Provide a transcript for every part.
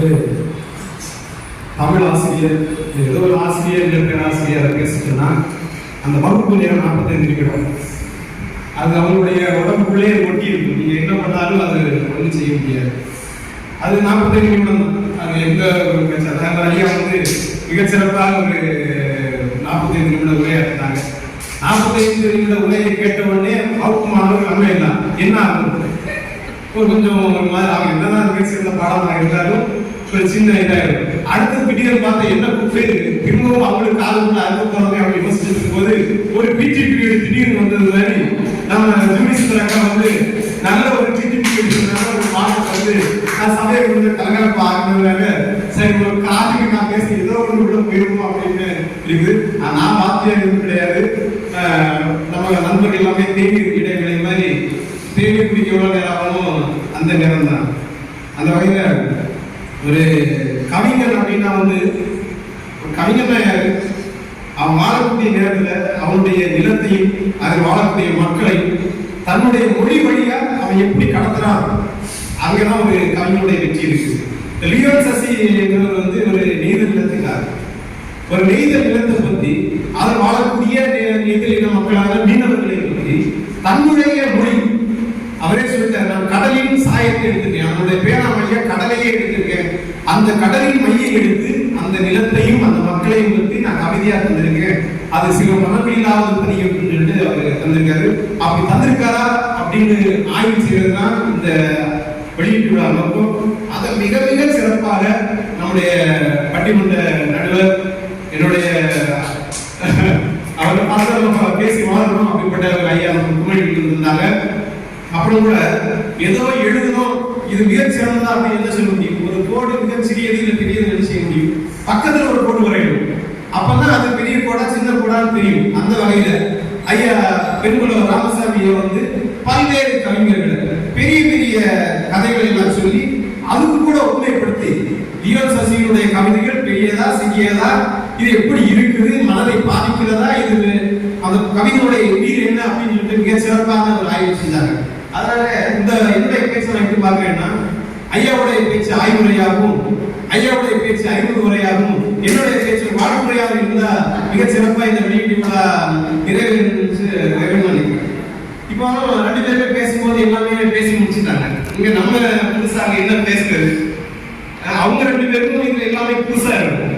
ஒரு தமிழ் ஆசிரியர், ஏதோ ஒரு ஆசிரியர் இல்லை பேராசிரியர் பேசிட்டுன்னா அந்த வகுப்பு நேரம் 45 நிமிடம். அது அவங்களுடைய உடம்புக்குள்ளே ஒட்டி இருக்கும். நீங்க என்ன பண்ணாலும் அது ஒன்றும் செய்ய முடியாது. அது 45 நிமிடம் தான். அது எந்த ஒரு ஐயா மிகச்சிறப்பாக ஒரு 45 நிமிட உரையாற்றினாங்க. 45 நிமிட உரையை கேட்ட உடனே வகுப்பு மாணவர்கள் நம்ம என்ன ஆகும், கொஞ்சம் ஒரு மாதிரி அவங்க என்னதான் பேசுகிற பாடமாக இருந்தாலும் ஒரு சின்ன இதாயிடும். அடுத்த பீரியட் பார்த்தா என்ன கூப்பிட்டு திரும்பவும் அவங்களுக்கு காலத்துல அடுத்த போறதை அவங்க யோசிச்சுட்டு இருக்கும்போது ஒரு பிடி பீரியட் திடீர்னு வந்தது மாதிரி நம்ம ஜூனிஸ்டராக நல்ல ஒரு பிடி பீரியட் ஒரு பாடத்தை நான் சபையை கொஞ்சம் கலகலப்பா ஆகினதுனால சரி ஒரு காலைக்கு நான் பேசி ஏதோ ஒன்று உள்ள போயிருவோம் அப்படின்னு இருக்குது. நான் வாத்தியார் எதுவும் கிடையாது. நம்ம நண்பர்கள் எல்லாமே தேநீர் இடைவேளை மாதிரி தேநீர் குடிக்க எவ்வளோ நேரம் ஆகணும் அந்த நேரம் தான். அந்த வகையில் ஒரு கவிஞர் அப்படின்னா ஒரு கவிஞர்னா யாரு, அவன் வாழக்கூடிய நேரத்தில் அவனுடைய நிலத்தையும் அதில் வாழக்கூடிய மக்களையும் தன்னுடைய மொழி வழியா அவன் எப்படி கடத்துறான், அங்கதான் ஒரு கவிஞனுடைய வெற்றி இருக்கு. லியோன் சசி என்பவர் ஒரு நெய்தல் நிலத்துக்காக ஒரு நெய்தல் நிலத்தை பற்றி அதில் வாழக்கூடிய நெய்தல் இன மக்களாக மீனவர்களை பற்றி தன்னுடைய மொழி அவரே சொல்லிட்டார். நான் கடலின் சாயத்தை எடுத்திருக்கேன், அவனுடைய பேனா மைய கடலையே எடுத்திருக்கேன், அந்த கடலின் மையை எடுத்து அந்த நிலத்தையும் அந்த மக்களையும் பற்றி நான் கவிதையா தந்திருக்கேன். அது சில மனமில்லாத பதிவு சொல்லிட்டு அவர் தந்திருக்காரு. அப்படி தந்திருக்காரா அப்படின்னு ஆய்வு செய்வதுதான் இந்த வெளியீட்டு விழா நோக்கம். அதை மிக மிக சிறப்பாக நம்முடைய பட்டிமன்ற நடுவர் என்னுடைய அவரை பார்த்து பேசி வாழணும் அப்படிப்பட்ட ஒரு ஐயா குமரிட்டு இருந்தாங்க. அப்புறம் கூட ஏதோ எழுதணும் இது மிக சிறந்ததா அப்படின்னு என்ன சொல்ல முடியும், ஒரு கோடு மிக சிறியது இல்லை பெரியது என்ன செய்ய முடியும், பக்கத்துல ஒரு கோடு வரையணும், அப்பதான் அது பெரிய கோடா சின்ன கோடான்னு தெரியும். அந்த வகையில ஐயா பெருங்குளவர் ராமசாமியை பல்வேறு கவிஞர்கள் பெரிய பெரிய கதைகளை எல்லாம் சொல்லி அதுக்கு கூட உண்மைப்படுத்தி லியோன் சசியினுடைய கவிதைகள் பெரியதா சிறியதா, இது எப்படி இருக்குது, மனதை பாதிக்கிறதா, இது அந்த கவிதையுடைய உயிர் என்ன அப்படின்னு சொல்லிட்டு மிக சிறப்பான ஒரு ஆய்வு செஞ்சாங்க. அதனால இந்த என்னுடைய பேச்சை நான் எப்படி பார்க்கிறேன்னா, ஐயாவுடைய பேச்சு ஆய்வுரையாகவும் ஐயாவுடைய பேச்சு 50 உரையாகவும் என்னுடைய பேச்சு வாழ்வுரையாக இருந்தா மிக சிறப்பாக இந்த வெளியீட்டு விழா நிறைவேறி. இப்போ 2 பேருமே பேசும்போது எல்லாமே பேசி முடிச்சுட்டாங்க. இங்க நம்ம புதுசாக என்ன பேசுறது, அவங்க 2 பேருக்கும் இதுல எல்லாமே புதுசா இருக்கும்.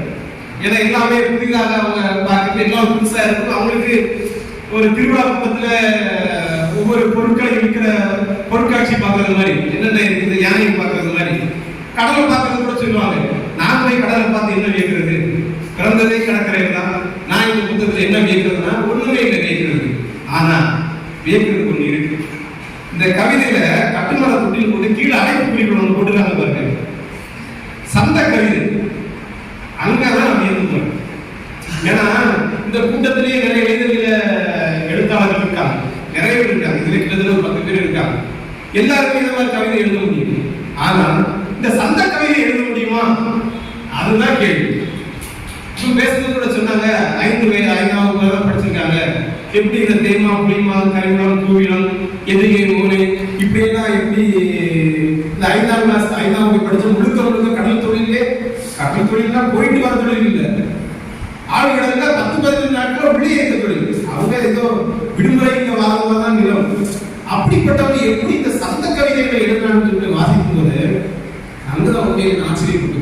ஏன்னா எல்லாமே புதிதாக அவங்க பார்க்கறது எல்லாம் புதுசா இருக்கும். அவங்களுக்கு ஒரு திருவிழா பக்கத்துல ஒவ்வொரு பொருட்களை இருக்கிற பொருட்காட்சி பார்க்கறது மாதிரி, என்னென்ன இருக்குது யானை பார்க்கறது மாதிரி, கடலை பார்க்கறது கூட சொல்லுவாங்க. நான் போய் கடலை பார்த்து என்ன வியக்கிறது, பிறந்ததே கடற்கரையில் தான். நான் இந்த புத்தகத்துல என்ன வியக்கிறதுனா ஒண்ணுமே இல்லை வியக்கிறது. ஆனா வியக்கிறது ஒண்ணு இருக்கு. இந்த கவிதையில கட்டுமர தொட்டில் போட்டு கீழே அடைப்பு குறிப்பிட ஒன்று போட்டுருக்காங்க பாருங்க, சந்த கவிதை. அங்கதான் வியந்து. ஏன்னா இந்த கூட்டத்திலேயே நிறைய எழுத்தாளர்கள் இருக்காங்க, நிறைய பேர் இருக்காங்க. இதுல கிட்டத்தட்ட ஒரு 10 பேர் இருக்காங்க. எல்லாருமே இந்த மாதிரி கவிதை எழுத முடியும். ஆனா இந்த சந்த கவிதை எழுத முடியுமா, அதுதான் கேள்வி. பேசுறது கூட சொன்னாங்க 5வது படிச்சிருக்காங்க. எப்படி இந்த தேமா புளிமா கரிமளம் தூவிலம் எதிரிகை நூறு இப்படி எல்லாம் எப்படி இந்த 5ஆம் கிளாஸ் 5ஆம் வகுப்பு படிச்ச முழுக்க கடல் தொழிலே, கடல் தொழில்னா போயிட்டு வர தொழில் இல்லை. ஆளுகள் 10-15 நாட்கள் உள்ளே இருக்க தொழில். அவங்க ஏதோ விடுமுறை இங்க வாங்குவதான் நிலம். அப்படிப்பட்டவங்க எப்படி இந்த சந்த கவிதைகளை எழுதலாம்னு சொல்லிட்டு வாசிக்கும் போது அங்கதான் உங்களுக்கு ஆச்சரியப்பட்டு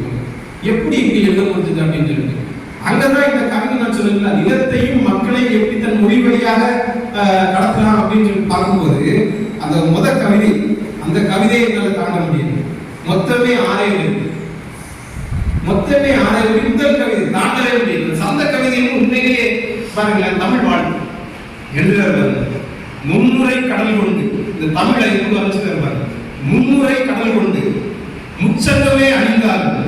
எப்படி இப்படி எழுத முடிஞ்சது அப்படின்னு சொல்லிட்டு அங்கதான் இந்த கவிதை நான் சொல்லல நிலத்தையும் மக்களையும் எப்படி தன் மொழி வழியாக கடத்தலாம் அப்படின்னு சொல்லி பார்க்கும்போது அந்த முதல் கவிதை, அந்த கவிதையை என்னால் தாண்ட முடியாது. மொத்தமே 6 இருக்கு. மொத்தமே 6 முதல் கவிதை தாண்டவே முடியாது. சந்த கவிதையும் உண்மையிலேயே பாருங்களேன், தமிழ் வாழ்க்கை எழுதுகிறார். மும்முறை கடல் கொண்டு இந்த தமிழை அமைச்சிருப்பாரு. மும்முறை கடல் கொண்டு முச்சங்கமே அணிந்தாலும்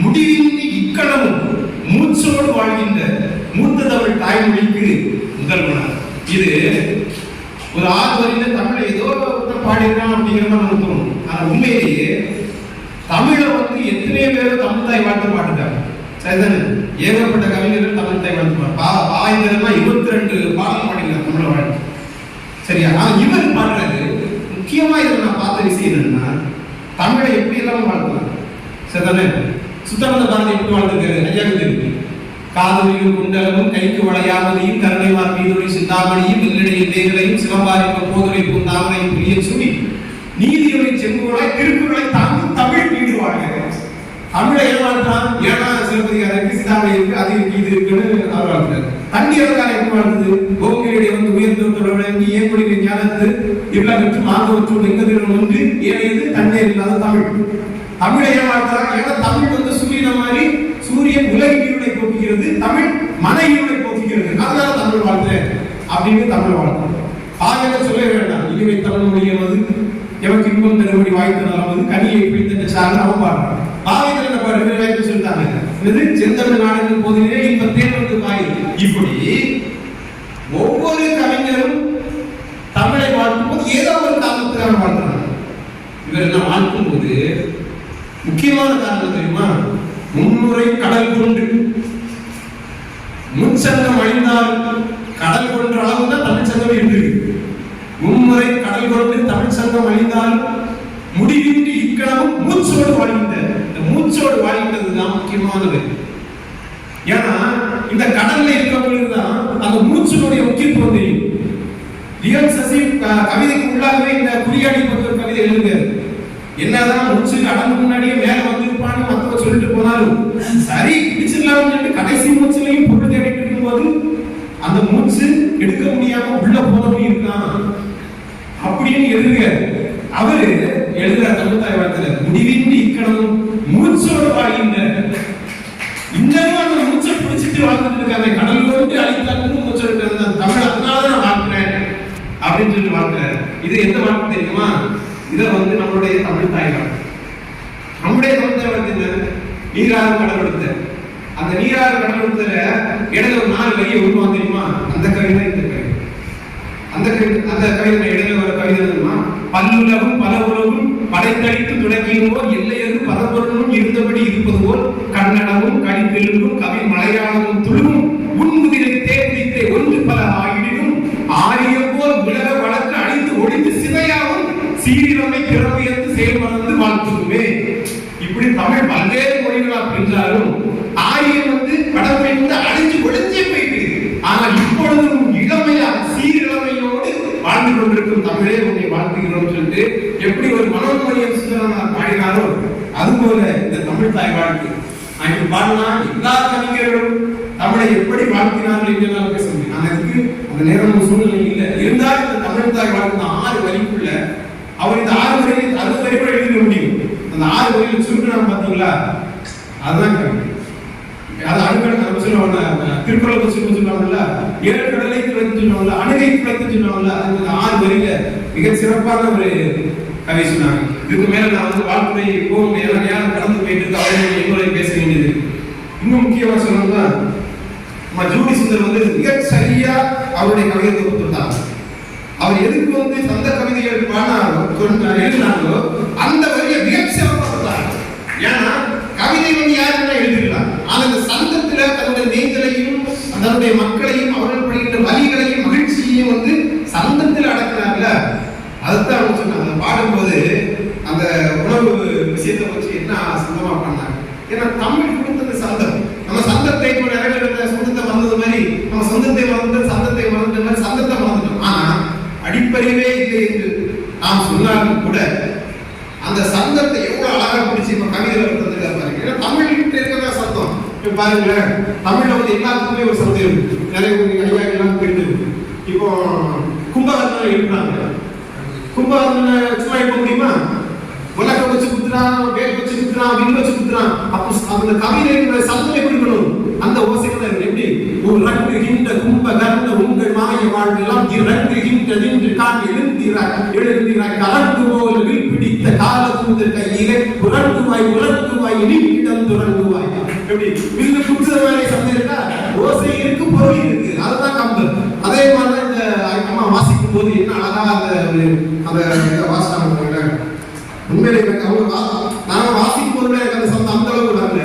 முடிவின்றி இக்கணமும் மூச்சோடு வாழ்கின்ற மூத்த தமிழ் தாய்மொழிக்கு முதல்வனார். இது ஒரு 6 வரியில தமிழை ஏதோ பாடிருக்கான் அப்படிங்கிற மாதிரி நமக்கு தோணும். ஆனா உண்மையிலேயே தமிழை எத்தனையோ பேர் தமிழ் தாய் வாழ்த்து பாட்டுட்டாங்க. சரிதானே? ஏகப்பட்ட கவிஞர்கள் தமிழ் தாய் வாழ்த்து பாய்ந்தமா 22 பாடல் பாடிக்கிறார் தமிழை வாழ்த்து. சரியா? ஆனா இவர் பாடுறது முக்கியமா இதில் நான் பார்த்த விஷயம் என்னன்னா, தமிழை எப்படி எல்லாம் வாழ்த்தலாம். சரிதானே? சுத்தமந்த பாரதி எப்படி வாழ்ந்துருக்காரு ஐயாவுக்கு தெரியும். காதலியும் குண்டலமும் கைக்கு வளையாமதியும் கருணைவார் மீதுரை சிந்தாமணியும் வெள்ளடையில் தேகளையும் சிவபாரிக்கும் போதுரை பூந்தாமனையும் புரிய சுமி நீதியுரை செங்குவலாய் திருக்குறளை தாங்கும் தமிழ் மீது வாழ்க. தமிழை ஏமாற்றான் ஏன்னா சிலப்பதிகாரம் சிதாமணி இருக்கு அது இருக்கு இது இருக்குன்னு அவர் வாழ்ந்தார். தண்ணி அவர்கால எப்படி வாழ்ந்தது? கோங்கிலே வந்து உயர்ந்தோட்டோட விளங்கி ஏற்படுகிற ஞானத்து இவ்வளவு மற்றும் ஆர்வற்றும் எங்கதிலும் ஒன்று ஏனையது தண்ணீர் இல்லாத தமிழ். தமிழை ஏமாற்றான் ஏன்னா தமிழ் வந்து சூரியன் மாதிரி சூரியன் உலகின் இருளை போக்குகிறது, தமிழ் மன இருளை போக்குகிறது. அதனால தமிழ் வாழ்த்துறேன் அப்படின்னு தமிழ் வாழ்த்துறோம். ஆகவே சொல்ல வேண்டாம் இனிமை தமிழ் மொழியாவது எவருக்கு இன்பம் தருபடி வாய்த்தனாவது கனியை பிடித்த சார்ந்து அவன் பாடுறான். பாவைகள் என்ன பாடுறது வாய்ப்பு சொல்லிட்டாங்க. இது செந்தமிழ் நாடுகள் போதிலே இப்ப தேர்வு வாயில். இப்படி ஒவ்வொரு கவிஞரும் தமிழை வாழ்த்தும் போது ஏதோ ஒரு காரணத்துக்காக வாழ்த்துறாங்க. இவர் என்ன வாழ்த்தும் போது முக்கியமான காரணம் தெரியுமா? முன்முறை கடல் கொண்டு முன்சங்கம் அழிந்தால் கடல் கொன்ற அளவுதான் தமிழ் சங்கம் இருக்கு. மும்முறை கடல் கொண்டு தமிழ் சங்கம் அழிந்தால் முடிவின்றி இக்கணமும் மூச்சோடு வாழ்கின்ற இந்த மூச்சோடு வாழ்கின்றதுதான் முக்கியமானது. ஏன்னா இந்த கடல்ல இருக்கவங்களுக்குதான் அந்த மூச்சினுடைய முக்கியத்துவம் தெரியும். ரியல் சசி கவிதைக்கு உள்ளாகவே இந்த குறியாடி பற்றி ஒரு கவிதை எழுதுகிறார். என்னதான் மூச்சு கடல் முன்னாடியே மேல வந்திருப்பான்னு மத்தவங்க சொல்லிட்டு போனாலும் சரி பிடிச்சிடலாம்னு கடைசி மூச்சுலையும் பொருள் தேடிட்டு இருக்கும்போது அந்த மூச்சு எடுக்க முடியாம உள்ள போனவங்க இருக்கான் அப்படின்னு எழுதுகிறார். அவரு எழுதுற தமிழ் தாய் வாழ்த்துல முடிவின்றி இக்கணமும் மூச்சோடு வாழ்கின்ற இன்னமும் அந்த மூச்சை பிடிச்சிட்டு வாழ்ந்துட்டு இருக்காங்க. கடல் கொண்டு அழித்தாலும் மூச்சோடு இருக்காங்க. தமிழ் அதனாலதான் நான் வாழ்க்கிறேன் அப்படின்னு சொல்லி வாழ்க்கிறார். இது எந்த வாழ்க்கை தெரியுமா? இதை வந்து நம்மளுடைய தமிழ் தாய் வாழ்க்கை. நம்முடைய தமிழ் தாய் வாழ்க்கை நீராறு கடலெடுத்த அந்த நீராறு கடலெடுத்துல இடையில ஒரு 4 வரியை உருவாங்க தெரியுமா? அந்த கவிதை இந்த கவிதை அந்த கவிதை இடையில ஒரு கவிதை தெரியுமா? பல்லுலகும் பல உலகும் படைத்தளித்து துடக்கியும்போது எல்லையது பதப்பொருளும் இருந்தபடி இருப்பது போல் கன்னடமும் கடித்தெழுவும் கவி மலையாளமும் துளுவும் உன்முதிரை தேர்ந்தே ஒன்று பல ஆயினும் ஆரிய போல் உலக வழக்கு அழிந்து ஒழிந்து சிதையாவும் சீரிழமை பிறவியத்து செயல்மறந்து வாழ்த்துமே. இப்படி தமிழ் பல்வேறு மொழிகளா என்றாலும் ஆரியம் வந்து கடவுளை வந்து அழிஞ்சு ஒழிஞ்சே போயிட்டு ஆனால் இப்பொழுதும் இளமையா சீரிழமையோடு வாழ்ந்து கொண்டிருக்கும் தமிழே உன்னை வாழ்த்துகிறோம் சொல்லிட்டு எப்படி ஒரு மனோன்மணியம் சுந்தரனார் பாடினாரோ அதுபோல இந்த தமிழ் தாய் வாழ்த்து நான் பாடினா எல்லா கவிஞர்களும் தமிழை எப்படி வாழ்த்தினார்கள் என்று நான் பேச முடியும். ஆனா இதுக்கு அந்த நேரம் சூழ்நிலை இல்லை. இருந்தால் இந்த தமிழ் தாய் வாழ்த்து 6 வரிக்குள்ள அவர் இந்த 6 வரியில் 60 வரி கூட எழுத முடியும். அந்த 6 வரியில் சுருக்கணும் பாத்தீங்களா? அதுதான் கவிதை. அது அடுக்கடை நம்ம சொல்லுவாங்க திருக்குறள் சொல்லுவாங்கல்ல 7 கடலை துளைத்து சொல்லுவாங்கல்ல அணுகை துளைத்து சொல்லுவாங்கல்ல அந்த 6 வரியில மிக சிறப்பான ஒரு கவி சொன்னாங்க. இதுக்கு மேல நான் வந்து வாழ்க்கை போகும் நேரம் கடந்து போயிட்டு அவருடைய இன்னொரு பேச வேண்டியது. இன்னும் முக்கியமா சொல்லணும்னா நம்ம ஜூடி சுந்தர் வந்து மிக சரியா அவருடைய கவிதை கொடுத்துட்டாங்க. அவர் எதுக்கு வந்து சொந்த கவிதைகள் எழுதினாங்களோ அந்த வரியை மிக சிறப்பாக கொடுத்தாங்க. ஏன்னா கவிதை வந்து யாருன்னா எழுதிடலாம். ஆனா அந்த சந்தத்துல தன்னுடைய நெய்தலையும் தன்னுடைய மக்களையும் அவர்கள் படுகின்ற வலிகளையும் மகிழ்ச்சியையும் வந்து சந்தத்தில் அடக்கிறாங்கல்ல. அதுதான் அவங்க சொன்னாங்க. பாடும்போது அந்த உணவு விஷயத்தை வச்சு என்ன சந்தமா பண்ணாங்க. ஏன்னா தமிழ் கொடுத்தது சந்தம். நம்ம சந்தத்தை இப்போ நிறைய சொந்தத்தை வந்தது மாதிரி நம்ம சொந்தத்தை மறந்துட்டு சந்தத்தை மறந்துட்ட மாதிரி சந்தத்தை மறந்துட்டோம். ஆனா அடிப்படையே இல்லை என்று நாம் சொன்னாலும் கூட அந்த சந்தத்தை எவ்வளவு அழகா பிடிச்சி இப்ப கவிதையில தந்துருக்காரு பாருங்க. ஏன்னா தமிழ் இருக்கிறதா சந்தம். இப்ப பாருங்களேன் தமிழ்ல வந்து எல்லாத்துக்குமே ஒரு சந்தம் இருக்கு. நிறைய ஐயா எல்லாம் தெரிஞ்சு இப்போ கும்பகர்ணனை எழுப்புறாங்க. கும்பகர்ணனை சும்மா எழுப்ப முடியுமா? உலக வச்சு குத்துறான், வேல் வச்சு குத்துறான், வில் வச்சு குத்துறான். அப்போ அந்த கவிதை சந்தம் எப்படி இருக்கணும்? அந்த ஓசைகள் இருக்கு. எப்படி ஒரு ரங்குகின்ற கும்பகர்ண உங்கள் மாய வாழ்வெல்லாம் இறங்குகின்றதின்று காண் எழுந்திராய் கலந்து போல் வில் பிடித்த காலத்தூதர் கையிலே புரண்டுவாய் நீக்கிடம் துரண்டுவாய். எப்படி வில்லு குத்துற மாதிரி சந்தம் இருக்கா? ஓசை இருக்கு, பொருள் இருக்கு. அதுதான் கம்பல். அதே மாதிரி இந்த அம்மா வாசிக்கும் போது என்ன அழகா அந்த வாசகம் உண்மையிலே அவங்க நான் வாசிக்கும் போது எனக்கு அந்த சந்தம் அந்த அளவுக்கு வரல.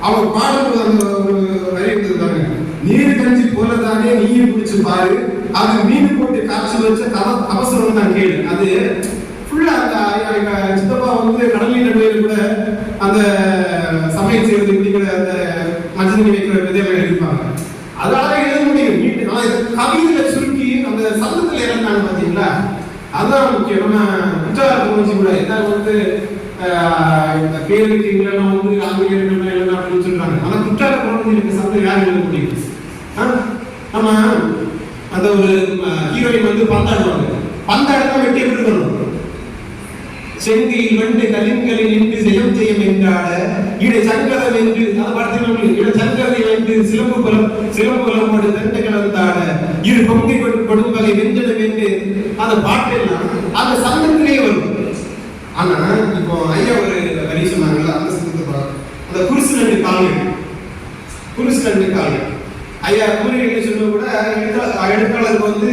அவங்க பாடும்போது அந்த ஒரு வரி இருந்திருக்காங்க. நீர் கஞ்சி போலதானே நீர் பிடிச்சு பாரு, அது மீன் போட்டு காய்ச்சி வச்ச அவசரம் தான் கேளு. அது ஃபுல்லா அந்த சித்தப்பா வந்து கடல் நீர் கூட அந்த சமையல் செய்வது இப்படிங்கிற அந்த மஞ்சள் வைக்கிற விதையெல்லாம் எழுதிப்பாங்க. அதனால எழுத முடியும். கவிதையில சுருக்கி அந்த சந்தத்துல இறந்தாங்க பாத்தீங்களா, அதுதான் முக்கியம். நம்ம குற்றாலத்தை வச்சு கூட எல்லாரும் வந்து இந்த பேருக்கு இல்லைன்னா வந்து ஆங்கிலேயர் இல்லைன்னா அப்படின்னு சொல்றாங்க. ஆனா குற்றாலத்தை எனக்கு சந்தம் யார் எழுத முடியும்? நம்ம அந்த ஒரு ஹீரோயின் வந்து பந்தாடுவாங்க. பந்தாடுனா வெட்டி எப்படி இருக்கணும்? செங்கில் வெண்டு கலின்களில் நின்று செயம் செய்யும் என்றாட இடை சங்கரம் என்று அதை பார்த்தீங்கன்னா இட சங்கரை வைத்து சிலம்பு குலமோடு தண்டை கலந்தாட இரு பொங்கை கொடுப்பதை வெஞ்சனம் என்று அந்த பாட்டெல்லாம் அந்த சங்கத்திலே வரும். ஆனா இப்போ ஐயா ஒரு வரி சொன்னாங்கல்ல, அந்த சங்கத்தை அந்த குருசு ரெண்டு கால்கள் ஐயா கூறிய சொன்ன கூட எழுத்தாளருக்கு வந்து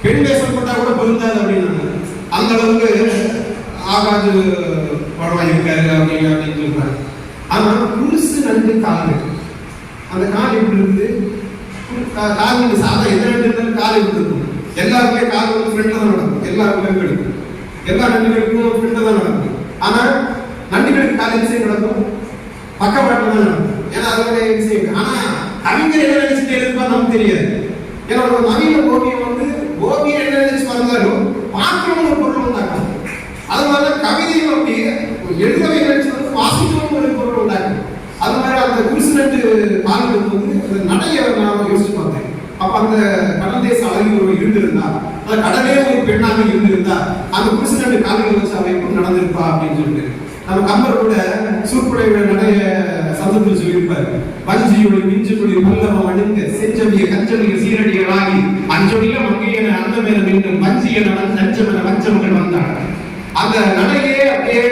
பெண் வேஷம் போட்டா கூட பொருந்தாது அப்படின்னாங்க. அந்த அளவுக்கு ஆகாது படம் இருக்காரு அப்படின்னு சொல்றாங்க. ஆனா குருசு ரெண்டு கால்கள், அந்த கால் எப்படி இருக்குது? கால் சாதா எந்த ரெண்டு கால் எப்படி இருக்கும்? எல்லாருமே கால் வந்து ஃப்ரெண்ட்ல தான் நடக்கும். எல்லா நண்டுகளுக்கும் ஃப்ரெண்ட்ல தான் நடக்கும். ஆனா நண்டுகளுக்கு கால் என்ன நடக்கும்? பக்கவாட்டில் தான் நடக்கும். ஏன்னா அதோட விஷயம். ஆனா கவிஞர் என்ன நினைச்சுட்டு எழுதுப்பா நமக்கு தெரியாது. ஏன்னா ஒரு நவீன ஓவியம் வந்து ஓவியம் என்ன நினைச்சு வந்தாலும் பார்க்கணும் ஒரு பொருள் உண்டாக்கும். அது மாதிரி கவிதையும் அப்படி எழுதவே நினைச்சு வந்து வாசிக்கணும் ஒரு பொருள் உண்டாக்கும். அது மாதிரி அந்த குருசு ரெண்டு கால்கள் வந்து அந்த நடைய நான் யோசிச்சு பார்த்தேன். அப்ப அந்த கடல் தேச அழகி ஒரு இருந்திருந்தா, அந்த கடலே ஒரு பெண்ணாக இருந்திருந்தா, அந்த குருசு ரெண்டு கால்கள் வச்சு அவை எப்படி நடந்திருப்பா அப்படின்னு சொல்லிட்டு நம்ம கம்பர் கூட சூர்புடைய நடைய சந்தத்தில் சொல்லியிருப்பாரு. வஞ்சியுடைய மிஞ்சுடைய பல்லவம் அணிந்து செஞ்சமிய கஞ்சமிய சீரடிகளாகி அஞ்சொடியில மங்கையன அந்தமேல நின்று வஞ்சியன நஞ்சமென வஞ்சமகள் வந்தாங்க. அந்த நடையே அப்படியே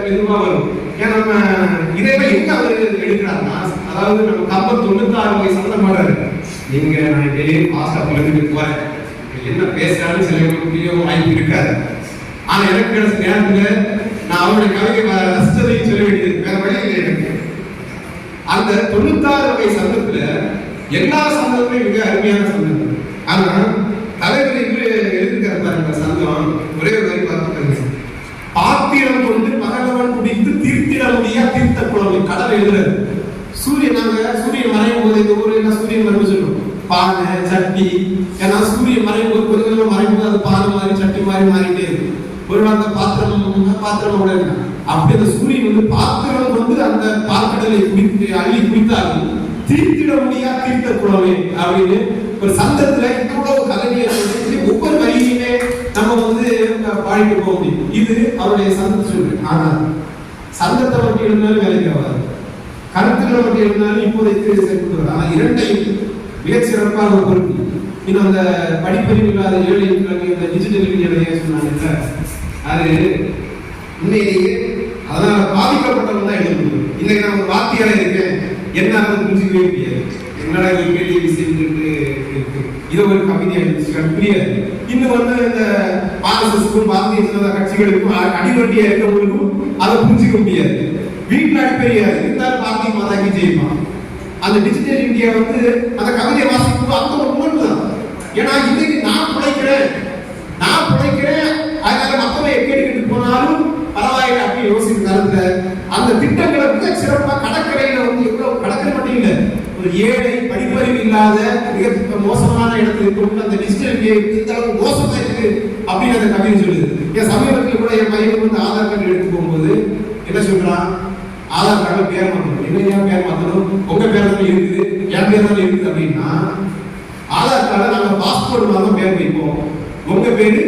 மெதுவா வரும். ஏன்னா நம்ம இதெல்லாம் எங்க அவரு எடுக்கிறாருன்னா, அதாவது நம்ம கம்பர் 96 வகை சந்தம் பாடுறாரு. நீங்க நான் டெய்லி பாஸ்டா பழகிட்டு போறேன், என்ன பேசுறாலும் சில புரிய வாய்ப்பு இருக்காது. ஆனா எனக்கு கிடைச்ச நேரத்துல நான் அவருடைய கவிதை ரசித்ததை சொல்ல வேண்டியது வேற வழி இல்லை எனக்கு. அந்த 96 வகை சந்தத்துல எல்லா சந்தத்துமே மிக அருமையான சந்தம். ஆனா தலைவர் எழுதிருக்காரு பாருங்க சந்தம், ஒரே ஒரு வரி பார்த்து பாத்திரம் கொண்டு பகலவன் குடித்து தீர்த்திட முடியா தீர்த்த குழந்தை கடல் எழுதுறாரு. சூரியன் மறையும் போது இந்த ஊர்ல என்ன சூரியன் மறைவு சொல்லுவோம், பானை சட்டி. ஏன்னா சூரியன் மறையும் போது கொஞ்சம் மறையும் போது அது பானை மாதிரி சட்டி மாதிரி மாறிட்டே இருக்கு. ஒரு அந்த பாத்திரம் கூட இருக்கு. அப்படி அந்த சூரியன் வந்து பாத்திரம் வந்து அந்த பாத்திரங்களை குடித்து அள்ளி குடித்தாலும் தீர்த்திட முடியா தீர்த்த குழந்தை அப்படின்னு ஒரு சந்தத்துல இவ்வளவு கலைஞர் ஒவ்வொரு வரியுமே நம்ம வந்து பாடிட்டு போக முடியும். இது அவருடைய சந்தத்தை சொல்லு. ஆனா சந்தத்தை மட்டும் இருந்தாலும் வேலைக்கு ஆகாது, கருத்துக்களை மட்டும் இருந்தாலும் இப்போதைக்கு செயல்படுவது. ஆனா இரண்டையும் மிகச் சிறப்பாக ஒரு பொருள். இன்னும் அந்த படிப்பறிவு இல்லாத ஏழை இந்த டிஜிட்டல் மீடியா சொன்னாங்க, அது உண்மையிலேயே அதனால பாதிக்கப்பட்டவங்க தான் எழுத முடியும். இன்னைக்கு நான் ஒரு வார்த்தையாளர் இருக்கேன், என்ன புரிஞ்சுக்கவே முடியாது. என்னடா கேள்வி விஷயம் இதை ஒரு கவிதை எழுதிச்சு புரியாது. இன்னும் வந்து இந்த ஆர்எஸ்எஸ்க்கும் பாரதிய ஜனதா கட்சிகளுக்கும் அடிவட்டியா இருக்கவங்களுக்கும் அதை புரிஞ்சுக்க முடியாது. வீட்டில் அடிப்படையாது இருந்தாலும் பாரதிய மாதாக்கு ஜெயிப்பான். அந்த டிஜிட்டல் இந்தியா வந்து அந்த கவிதையை வாசிக்கும் அந்த ஒரு உணர்வு தான். ஏன்னா இன்னைக்கு நான் பிழைக்கிறேன் அதனால மக்களை கேட்டுக்கிட்டு போனாலும் பரவாயில்லை அப்படின்னு யோசிக்கிற காலத்துல அந்த திட்டங்களை மிக சிறப்பா கடற்கரையில வந்து எவ்வளவு கடற்கரை மட்டும் இல்லை, ஒரு ஏழை படிப்பறிவு இல்லாத மிக மோசமான இடத்துல இருக்க அந்த டிஜிட்டல் இந்தியா இந்த அளவுக்கு மோசமா இருக்கு அப்படின்னு அந்த கவிதை சொல்லுது. என் சமீபத்தில் கூட என் பையனுக்கு வந்து ஆதார் கார்டு எடுத்து போகும்போது என்ன சொல்றான், ஆதார் கார்டுல பேர் மாற்றணும். என்ன பேர் மாற்றணும்? உங்க பேர் தானே இருக்குது, என் பேர் தானே இருக்குது அப்படின்னா ஆதார் கார்டை நாங்க பாஸ்போர்ட் மாதிரி பேர் வைப்போம், உங்க பேரு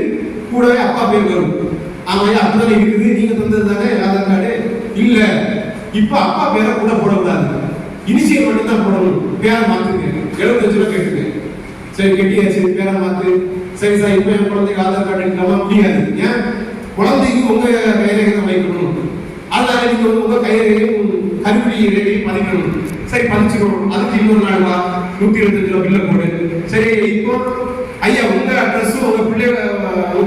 கூடவே அப்பா பேர் வரும். ஆமா அப்படிதானே இருக்குது, நீங்க தந்தது தானே ஆதார் கார்டு இல்ல. இப்ப அப்பா பேரை கூட போடக்கூடாது, இனிஷியல் மட்டும் தான் போடணும். பேரை மாத்துங்க, 75 ரூபாய் கேட்டுங்க. சரி கெட்டியாச்சு, பேரை மாத்து. சரி சார் இப்ப என் குழந்தைக்கு ஆதார் கார்டு எடுக்கலாமா? முடியாது. ஏன்? குழந்தைக்கு உங்க கைரேகை வைக்கணும், அதனால நீங்க உங்க கைரேகையும் கருவியையும் பதிக்கணும். சரி பதிச்சுக்கணும், அதுக்கு இன்னொரு நாள் வா, 125 ரூபாய் பில்ல போடு. சரி இப்போ ஐயா உங்க அட்ரஸும் உங்க பிள்ளை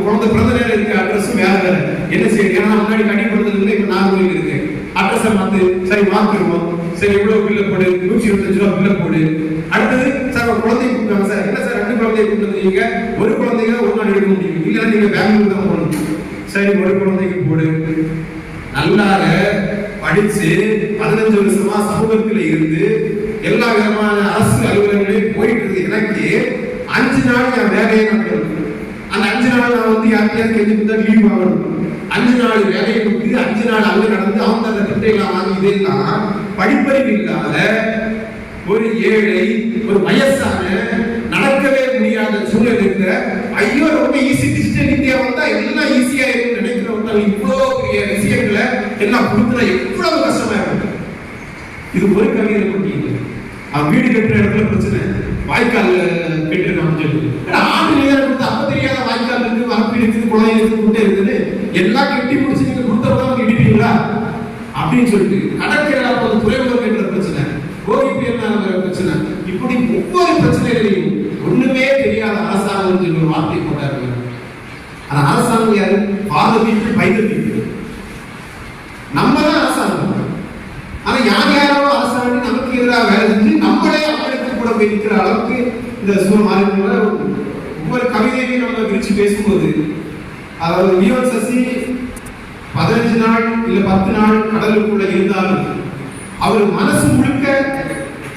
குழந்தை பிறந்த நேரம் இருக்க அட்ரஸும் வேற வேற என்ன செய்யுது? ஏன்னா முன்னாடி கடி பிறந்ததுல இப்ப 4 மணிக்கு இருக்கு, அட்ரஸை மாத்து. சரி மாத்திருவோம். சரி எவ்வளவு பில்ல போடு, 125 ரூபாய் பில்ல போடு. அடுத்தது சார் குழந்தைய கூப்பிட்டாங்க சார், என்ன சார் 2 குழந்தைய கூப்பிட்டு ஒரு குழந்தைங்க ஒரு நாள் எடுக்க முடியும், இல்லைன்னா நீங்க பெங்களூர் தான் போகணும். சரி ஒரு குழந்தைக்கு போடு. நல்லாக படிச்சு 15 வருஷமா சமூகத்தில் இருந்து எல்லா விதமான அரசு அலுவலகங்களையும் போயிட்டு இருக்கு. எனக்கு 5 நாள் என் வேலையை நடக்கணும். அந்த 5 நாள் நான் வந்து யார்கிட்டயாவது கேட்டு தான் லீவ் வாங்கணும். 5 நாள் வேலையை கொடுத்து 5 நாள் அங்க நடந்து அவங்க அந்த திட்டையெல்லாம் வாங்கி இதெல்லாம் படிப்பறிவு இல்லாத ஒரு ஏழை, ஒரு வயசான, நடக்கவே முடியாத சூழல் இருக்கிற, ஐயோ ரொம்ப ஈஸி டிஜிட்டல் இந்தியா வந்தா எல்லாம் ஈஸியா இருக்குன்னு நினைக்கிறவங்க இவ்வளவு பெரிய விஷயங்களை எல்லாம் கொடுத்தா எவ்வளவு கஷ்டமா இருக்கும். இது ஒரு கவிதை பற்றி அவன் வீடு கட்டுற இடத்துல பிரச்சனை, வாய்க்கால் கட்டிருக்கான்னு சொல்லி ஆண்டு நேரம் கொடுத்து அப்ப தெரியாத வாய்க்கால் இருக்கு, வரப்பு இருக்குது, குழந்தை இருக்குது, குட்டை இருக்குது, எல்லாம் கட்டி முடிச்சு நீங்க கொடுத்தவங்க இடிப்பீங்களா அப்படின்னு சொல்லிட்டு கடற்கரை துறைமுகம் என்ற பிரச்சனை, கோரி புயல் பிரச்சனை, இப்படி ஒவ்வொரு பிரச்சனைகளையும் ஒண்ணுமே தெரியாத அரசாங்கம் சொல்லி ஒரு வார்த்தை போட்டார்கள். அந்த அரசாங்கம் யாரு? ஃபாதர் பீப்புள் பை தி பீப்புள். நம்ம தான் அரசாங்கம். ஆனா யார் யாரோ அரசாங்கம் நமக்கு எதிராக வேலை செஞ்சு நம்மளே அவங்களுக்கு கூட போய் நிற்கிற அளவுக்கு இந்த சூழல் மாறி. ஒவ்வொரு கவிதையும் நம்ம விரிச்சு பேசும்போது, அதாவது வியோன் சசி 15 நாள் இல்ல 10 நாள் கடலுக்குள்ள இருந்தாலும் அவர் மனசு முழுக்க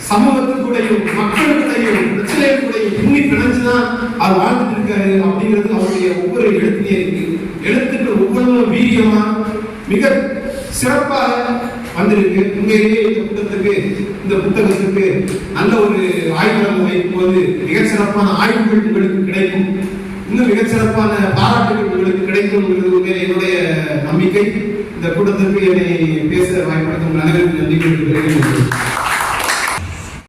சமூகத்துக்குடையும் மக்களுக்குடையும் பிரச்சனைகளுடையும் பின்னி பிணைஞ்சுதான் அவர் வாழ்ந்துட்டு இருக்காரு அப்படிங்கிறது அவருடைய ஒவ்வொரு எழுத்துலயே இருக்கு. எழுத்துக்கள் ஒவ்வொன்றும் வீரியமா மிக சிறப்பாக வந்திருக்கு. உண்மையிலேயே இந்த புத்தகத்துக்கு நல்ல ஒரு ஆய்வுகள் வைக்கும் போது மிகச்சிறப்பான ஆய்வுகள் உங்களுக்கு கிடைக்கும், இன்னும் மிகச்சிறப்பான பாராட்டுகள் உங்களுக்கு கிடைக்கும் என்னுடைய நம்பிக்கை. இந்த கூட்டத்திற்கு என்னை பேச வாய்ப்பளிக்கும் அனைவருக்கும் நன்றி.